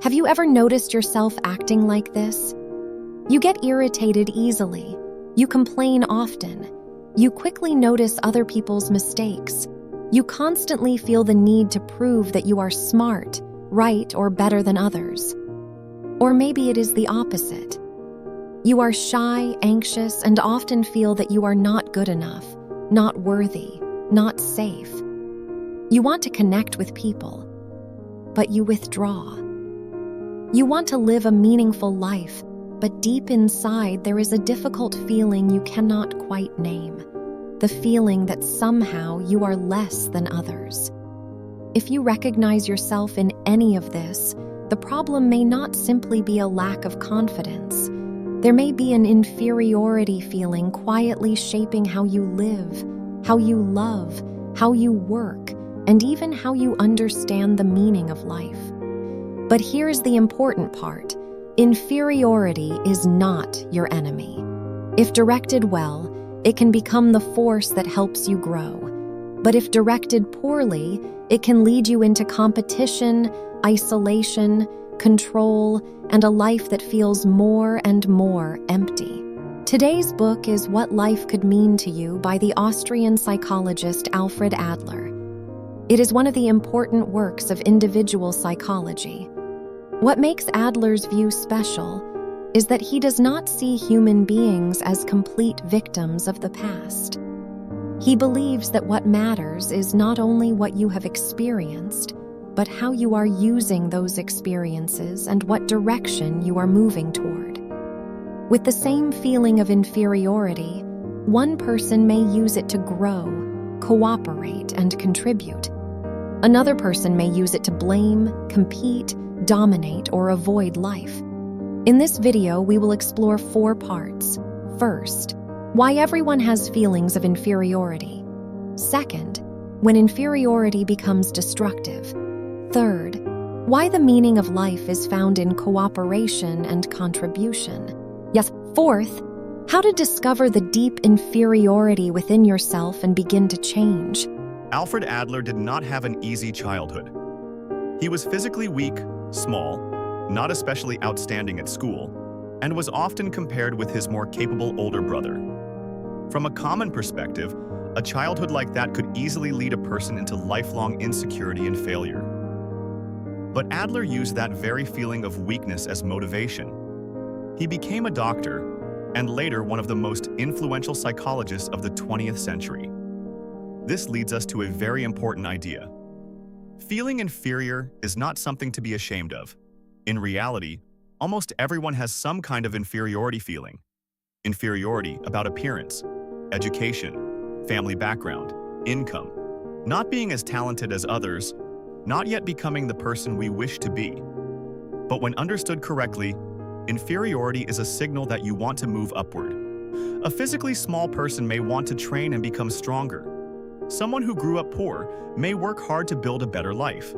Have you ever noticed yourself acting like this? You get irritated easily. You complain often. You quickly notice other people's mistakes. You constantly feel the need to prove that you are smart, right, or better than others. Or maybe it is the opposite. You are shy, anxious, and often feel that you are not good enough, not worthy, not safe. You want to connect with people, but you withdraw. You want to live a meaningful life, but deep inside there is a difficult feeling you cannot quite name, the feeling that somehow you are less than others. If you recognize yourself in any of this, the problem may not simply be a lack of confidence. There may be an inferiority feeling quietly shaping how you live, how you love, how you work, and even how you understand the meaning of life. But here's the important part. Inferiority is not your enemy. If directed well, it can become the force that helps you grow. But if directed poorly, it can lead you into competition, isolation, control, and a life that feels more and more empty. Today's book is What Life Could Mean to You by the Austrian psychologist Alfred Adler. It is one of the important works of individual psychology. What makes Adler's view special is that he does not see human beings as complete victims of the past. He believes that what matters is not only what you have experienced, but how you are using those experiences and what direction you are moving toward. With the same feeling of inferiority, one person may use it to grow, cooperate, and contribute. Another person may use it to blame, compete, dominate, or avoid life. In this video, we will explore 4 parts. First, why everyone has feelings of inferiority. Second, when inferiority becomes destructive. Third, why the meaning of life is found in cooperation and contribution. Yes, fourth, how to discover the deep inferiority within yourself and begin to change. Alfred Adler did not have an easy childhood. He was physically weak, small, not especially outstanding at school, and was often compared with his more capable older brother. From a common perspective, a childhood like that could easily lead a person into lifelong insecurity and failure. But Adler used that very feeling of weakness as motivation. He became a doctor, and later one of the most influential psychologists of the 20th century. This leads us to a very important idea. Feeling inferior is not something to be ashamed of. In reality, almost everyone has some kind of inferiority feeling. Inferiority about appearance, education, family background, income, not being as talented as others, not yet becoming the person we wish to be. But when understood correctly, inferiority is a signal that you want to move upward. A physically small person may want to train and become stronger. Someone who grew up poor may work hard to build a better life.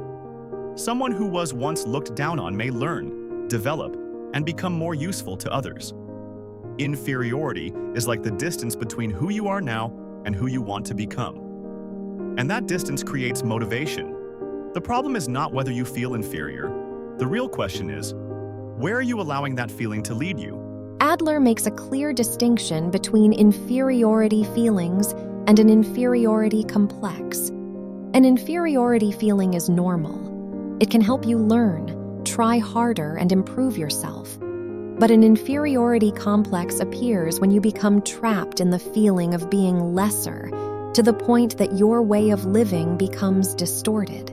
Someone who was once looked down on may learn, develop, and become more useful to others. Inferiority is like the distance between who you are now and who you want to become. And that distance creates motivation. The problem is not whether you feel inferior. The real question is, where are you allowing that feeling to lead you? Adler makes a clear distinction between inferiority feelings and an inferiority complex. An inferiority feeling is normal. It can help you learn, try harder, and improve yourself. But an inferiority complex appears when you become trapped in the feeling of being lesser, to the point that your way of living becomes distorted.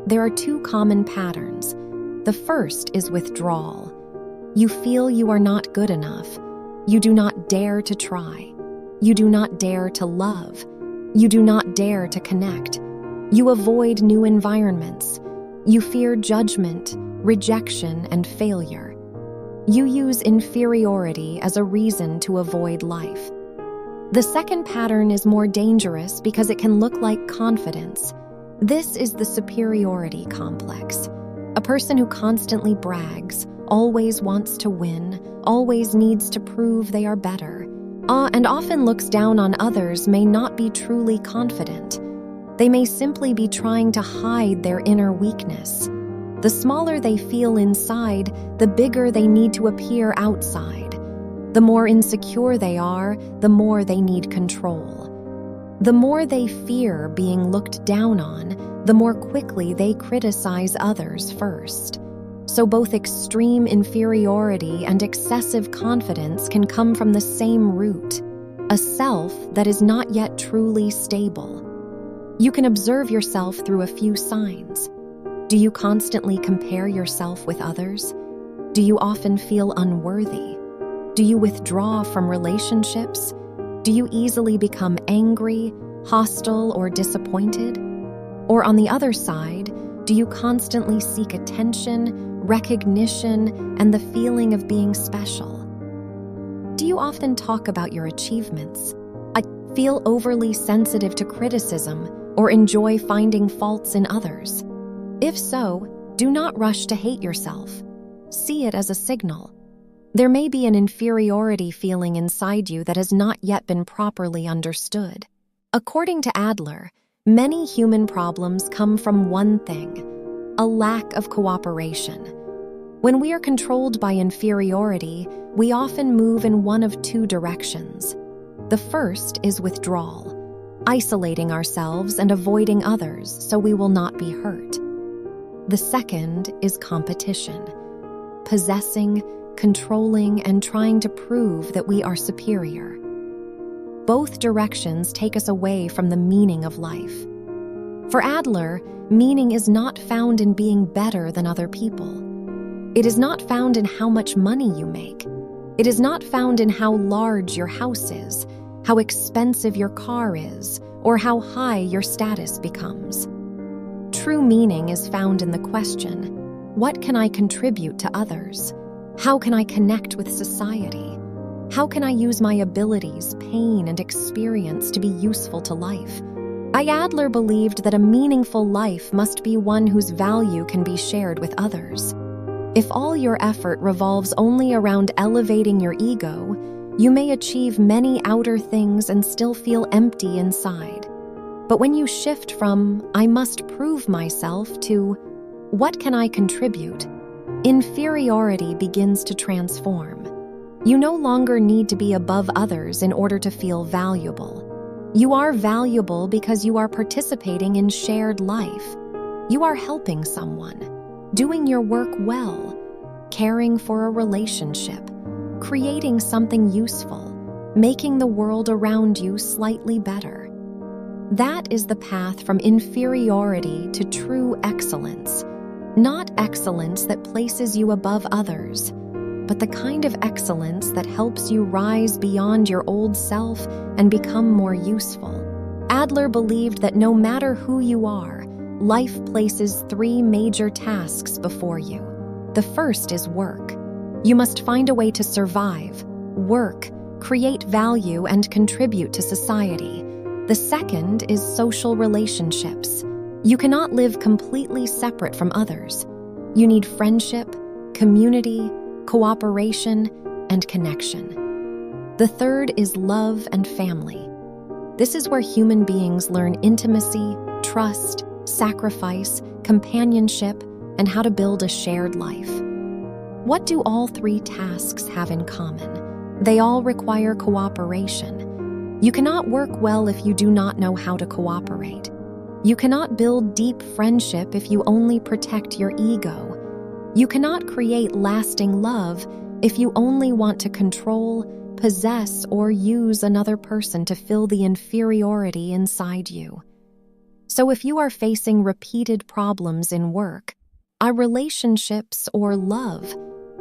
There are 2 common patterns. The first is withdrawal. You feel you are not good enough. You do not dare to try. You do not dare to love. You do not dare to connect. You avoid new environments. You fear judgment, rejection, and failure. You use inferiority as a reason to avoid life. The second pattern is more dangerous because it can look like confidence. This is the superiority complex. A person who constantly brags, always wants to win, always needs to prove they are better, and often looks down on others may not be truly confident. They may simply be trying to hide their inner weakness. The smaller they feel inside, the bigger they need to appear outside. The more insecure they are, the more they need control. The more they fear being looked down on, the more quickly they criticize others first. So both extreme inferiority and excessive confidence can come from the same root, a self that is not yet truly stable. You can observe yourself through a few signs. Do you constantly compare yourself with others? Do you often feel unworthy? Do you withdraw from relationships? Do you easily become angry, hostile, or disappointed? Or on the other side, do you constantly seek attention, recognition, and the feeling of being special? Do you often talk about your achievements? Feel overly sensitive to criticism, or enjoy finding faults in others? If so, do not rush to hate yourself. See it as a signal. There may be an inferiority feeling inside you that has not yet been properly understood. According to Adler, many human problems come from one thing: a lack of cooperation. When we are controlled by inferiority, we often move in one of two directions. The first is withdrawal, isolating ourselves and avoiding others so we will not be hurt. The second is competition, possessing, controlling, and trying to prove that we are superior. Both directions take us away from the meaning of life. For Adler, meaning is not found in being better than other people. It is not found in how much money you make. It is not found in how large your house is, how expensive your car is, or how high your status becomes. True meaning is found in the question, what can I contribute to others? How can I connect with society? How can I use my abilities, pain, and experience to be useful to life? Adler believed that a meaningful life must be one whose value can be shared with others. If all your effort revolves only around elevating your ego, you may achieve many outer things and still feel empty inside. But when you shift from, I must prove myself, to, what can I contribute? Inferiority begins to transform. You no longer need to be above others in order to feel valuable. You are valuable because you are participating in shared life. You are helping someone, doing your work well, caring for a relationship, creating something useful, making the world around you slightly better. That is the path from inferiority to true excellence. Not excellence that places you above others, but the kind of excellence that helps you rise beyond your old self and become more useful. Adler believed that no matter who you are, life places three major tasks before you. The first is work. You must find a way to survive, work, create value, and contribute to society. The second is social relationships. You cannot live completely separate from others. You need friendship, community, cooperation, and connection. The third is love and family. This is where human beings learn intimacy, trust, sacrifice, companionship, and how to build a shared life. What do all three tasks have in common? They all require cooperation. You cannot work well if you do not know how to cooperate. You cannot build deep friendship if you only protect your ego. You cannot create lasting love if you only want to control, possess, or use another person to fill the inferiority inside you. So if you are facing repeated problems in work, relationships, or love,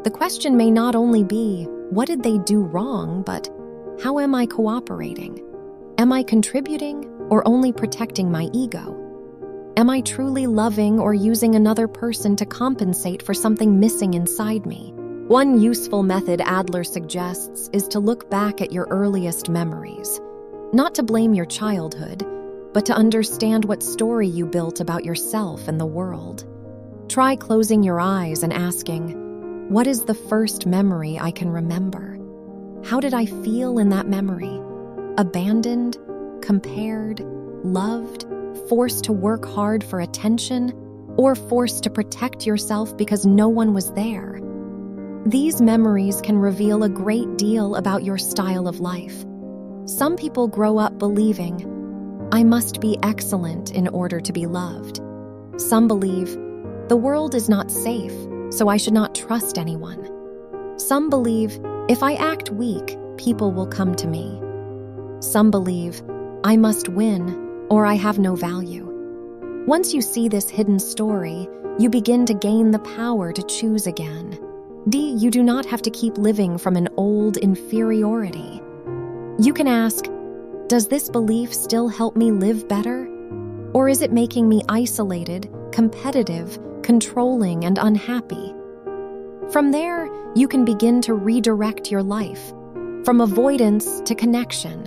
the question may not only be, what did they do wrong, but how am I cooperating? Am I contributing or only protecting my ego? Am I truly loving or using another person to compensate for something missing inside me? One useful method Adler suggests is to look back at your earliest memories. Not to blame your childhood, but to understand what story you built about yourself and the world. Try closing your eyes and asking, what is the first memory I can remember? How did I feel in that memory? Abandoned, compared, loved, forced to work hard for attention, or forced to protect yourself because no one was there. These memories can reveal a great deal about your style of life. Some people grow up believing, "I must be excellent in order to be loved." Some believe, "The world is not safe, so I should not trust anyone." Some believe, "If I act weak, people will come to me." Some believe, "I must win, or I have no value." Once you see this hidden story, you begin to gain the power to choose again. You do not have to keep living from an old inferiority. You can ask, does this belief still help me live better? Or is it making me isolated, competitive, controlling, and unhappy? From there, you can begin to redirect your life, from avoidance to connection,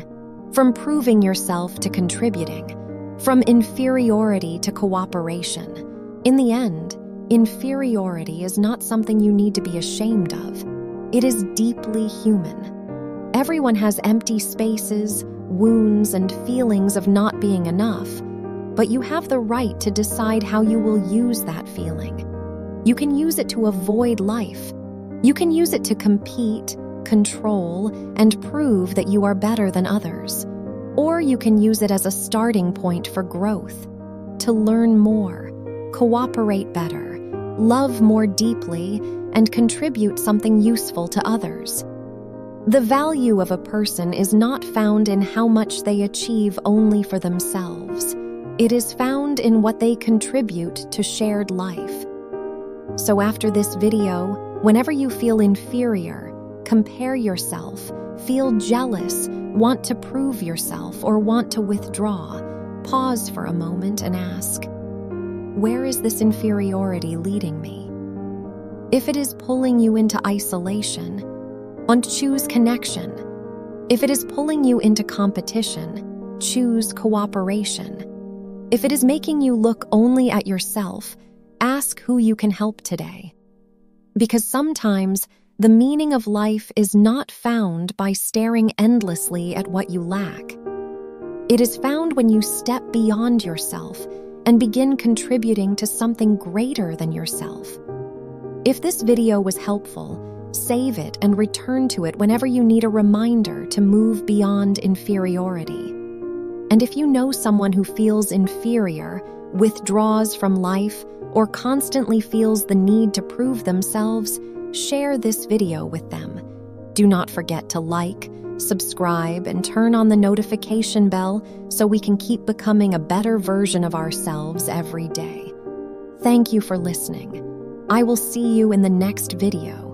from proving yourself to contributing, from inferiority to cooperation. In the end, inferiority is not something you need to be ashamed of. It is deeply human. Everyone has empty spaces, wounds, and feelings of not being enough, but you have the right to decide how you will use that feeling. You can use it to avoid life. You can use it to compete, control, and prove that you are better than others. Or you can use it as a starting point for growth, to learn more, cooperate better, love more deeply, and contribute something useful to others. The value of a person is not found in how much they achieve only for themselves. It is found in what they contribute to shared life. So after this video, whenever you feel inferior, compare yourself, feel jealous, want to prove yourself, or want to withdraw, pause for a moment and ask, where is this inferiority leading me? If it is pulling you into isolation, choose connection. If it is pulling you into competition, choose cooperation. If it is making you look only at yourself, ask who you can help today. Because sometimes the meaning of life is not found by staring endlessly at what you lack. It is found when you step beyond yourself and begin contributing to something greater than yourself. If this video was helpful, save it and return to it whenever you need a reminder to move beyond inferiority. And if you know someone who feels inferior, withdraws from life, or constantly feels the need to prove themselves, share this video with them. Do not forget to like, subscribe, and turn on the notification bell so we can keep becoming a better version of ourselves every day. Thank you for listening. I will see you in the next video.